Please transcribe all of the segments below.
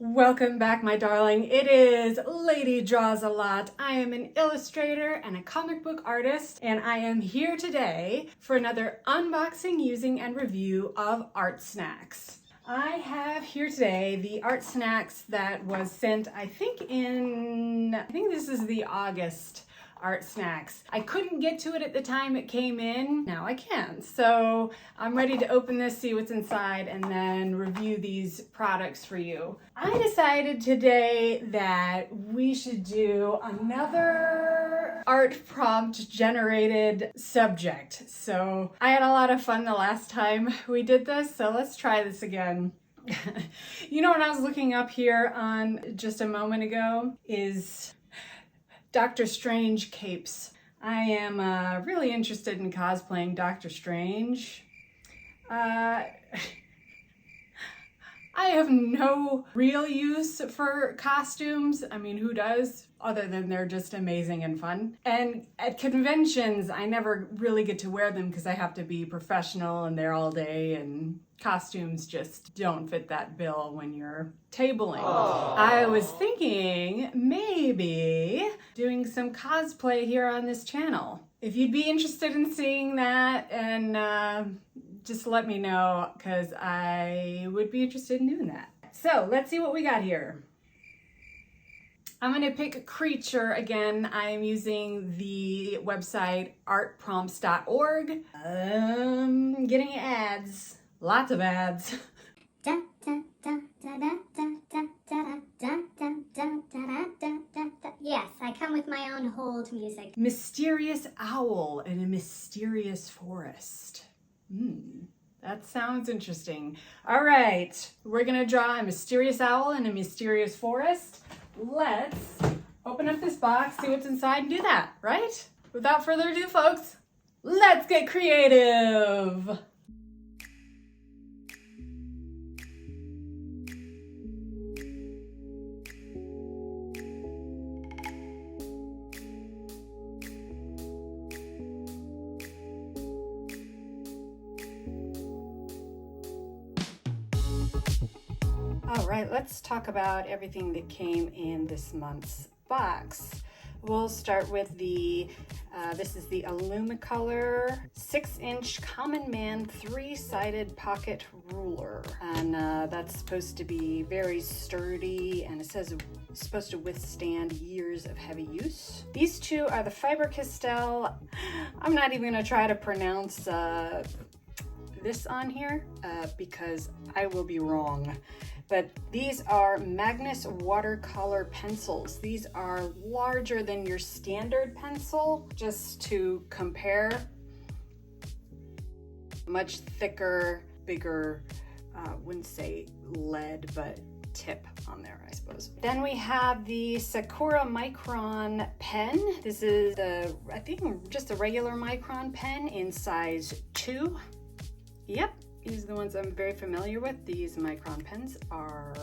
Welcome back, my darling. It is Lady Draws a Lot. I am an illustrator and a comic book artist, and I am here today for another unboxing, using, and review of Artsnacks. I have here today the Artsnacks that was sent, I think this is the August Artsnacks. I couldn't get to it at the time it came in. Now I can. So I'm ready to open this, see what's inside, and then review these products for you. I decided today that we should do another art prompt generated subject. So I had a lot of fun the last time we did this, so let's try this again. You know what I was looking up here on just a moment ago is Doctor Strange capes. I am really interested in cosplaying Doctor Strange. I have no real use for costumes. I mean, who does? Other than they're just amazing and fun. And at conventions, I never really get to wear them because I have to be professional and there all day, and costumes just don't fit that bill when you're tabling. Aww. I was thinking maybe doing some cosplay here on this channel. If you'd be interested in seeing that, and just let me know, because I would be interested in doing that. So let's see what we got here. I'm going to pick a creature again. I am using the website artprompts.org. Getting ads. Lots of ads. Yes, I come with my own hold music. Mysterious owl in a mysterious forest. That sounds interesting. All right, we're gonna draw a mysterious owl in a mysterious forest. Let's open up this box, see what's inside, and do that, right? Without further ado, folks, let's get creative. All right, let's talk about everything that came in this month's box. We'll start with this is the Illumicolor 6-inch Common Man 3-sided pocket ruler. And that's supposed to be very sturdy, and it says it's supposed to withstand years of heavy use. These two are the Fiber Castell. I'm not even gonna try to pronounce this on here because I will be wrong. But these are Magnus watercolor pencils. These are larger than your standard pencil, just to compare. Much thicker, bigger, wouldn't say lead, but tip on there, I suppose. Then we have the Sakura Micron Pen. This is I think just a regular Micron pen in size 2. Yep. These are the ones I'm very familiar with. These Micron pens are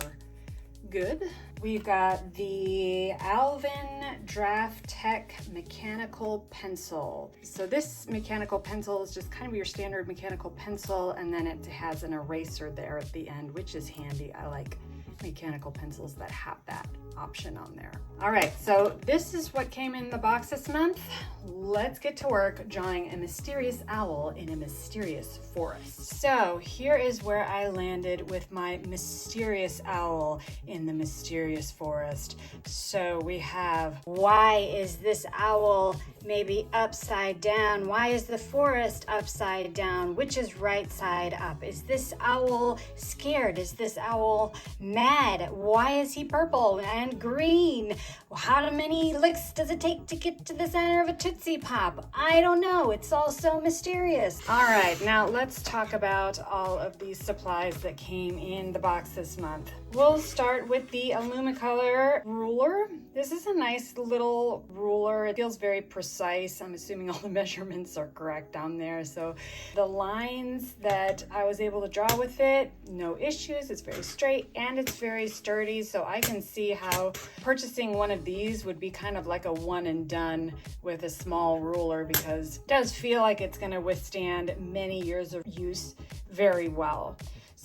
good. We've got the Alvin Draft Tech mechanical pencil. So this mechanical pencil is just kind of your standard mechanical pencil, and then it has an eraser there at the end, which is handy. I like mechanical pencils that have that option on there. All right, so this is what came in the box this month. Let's get to work drawing a mysterious owl in a mysterious forest. So here is where I landed with my mysterious owl in the mysterious forest. So we have, why is this owl maybe upside down? Why is the forest upside down? Which is right side up? Is this owl scared? Is this owl mad? Why is he purple and green? How many licks does it take to get to the center of a Tootsie Pop? I don't know. It's all so mysterious. All right, now let's talk about all of these supplies that came in the box this month. We'll start with the Illumicolor Ruler. This is a nice little ruler. It feels very precise. I'm assuming all the measurements are correct on there. So the lines that I was able to draw with it, no issues. It's very straight and it's very sturdy. So I can see how purchasing one of these would be kind of like a one and done with a small ruler, because it does feel like it's going to withstand many years of use very well.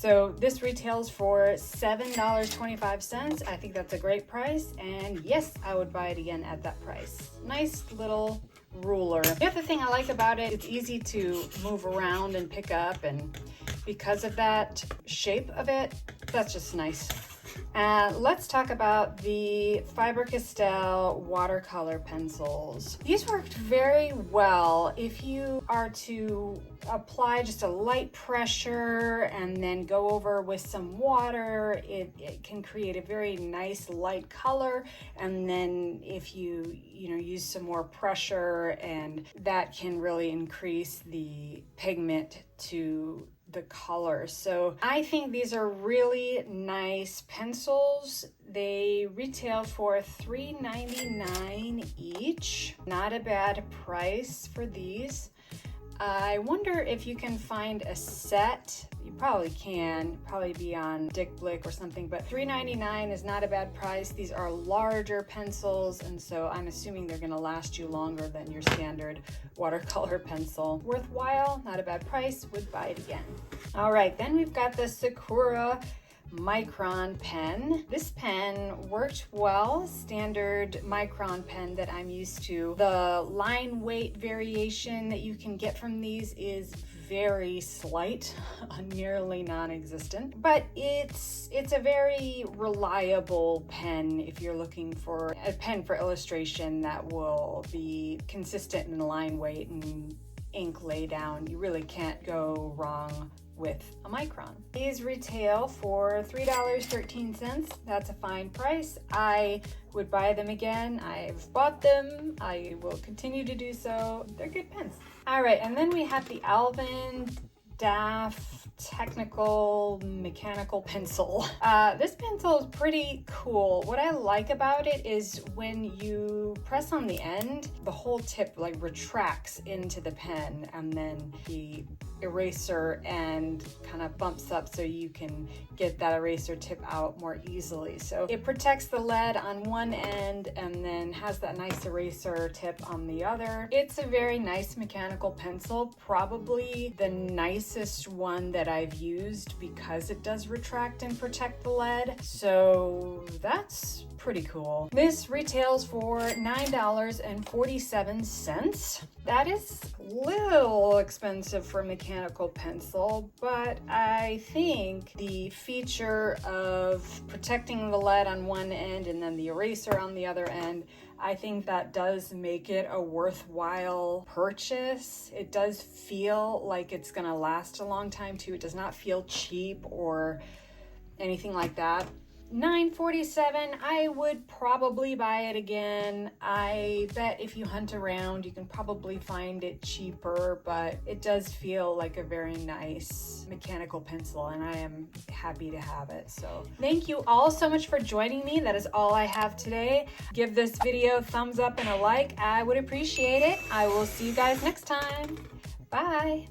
So this retails for $7.25. I think that's a great price, and yes, I would buy it again at that price. Nice little ruler. The other thing I like about it, it's easy to move around and pick up, and because of that shape of it, that's just nice. Let's talk about the Faber-Castell watercolor pencils. These worked very well. If you are to apply just a light pressure and then go over with some water, it can create a very nice light color. And then if you use some more pressure, and that can really increase the pigment to the color. So I think these are really nice pencils. They retail for $3.99 each. Not a bad price for these. I wonder if you can find a set. You probably can, probably be on Dick Blick or something, but $3.99 is not a bad price. These are larger pencils, and so I'm assuming they're gonna last you longer than your standard watercolor pencil. Worthwhile, not a bad price, would buy it again. All right, then we've got the Sakura Micron Pen. This pen worked well, standard Micron pen that I'm used to. The line weight variation that you can get from these is very slight, nearly non-existent, but it's a very reliable pen if you're looking for a pen for illustration that will be consistent in line weight and ink lay down. You really can't go wrong with a Micron. These retail for $3.13. That's a fine price. I would buy them again. I've bought them. I will continue to do so. They're good pens. All right, and then we have the Alvin Daft technical mechanical pencil. This pencil is pretty cool. What I like about it is when you press on the end, the whole tip like retracts into the pen, and then the eraser end kind of bumps up so you can get that eraser tip out more easily. So it protects the lead on one end and then has that nice eraser tip on the other. It's a very nice mechanical pencil, probably the nicest one that I've used because it does retract and protect the lead. So that's pretty cool. This retails for $9.47. That is a little expensive for a mechanical pencil, but I think the feature of protecting the lead on one end and then the eraser on the other end, I think that does make it a worthwhile purchase. It does feel like it's gonna last a long time too. It does not feel cheap or anything like that. $9.47, I would probably buy it again. I bet if you hunt around, you can probably find it cheaper, but it does feel like a very nice mechanical pencil, and I am happy to have it. So thank you all so much for joining me. That is all I have today. Give this video a thumbs up and a like. I would appreciate it. I will see you guys next time. Bye.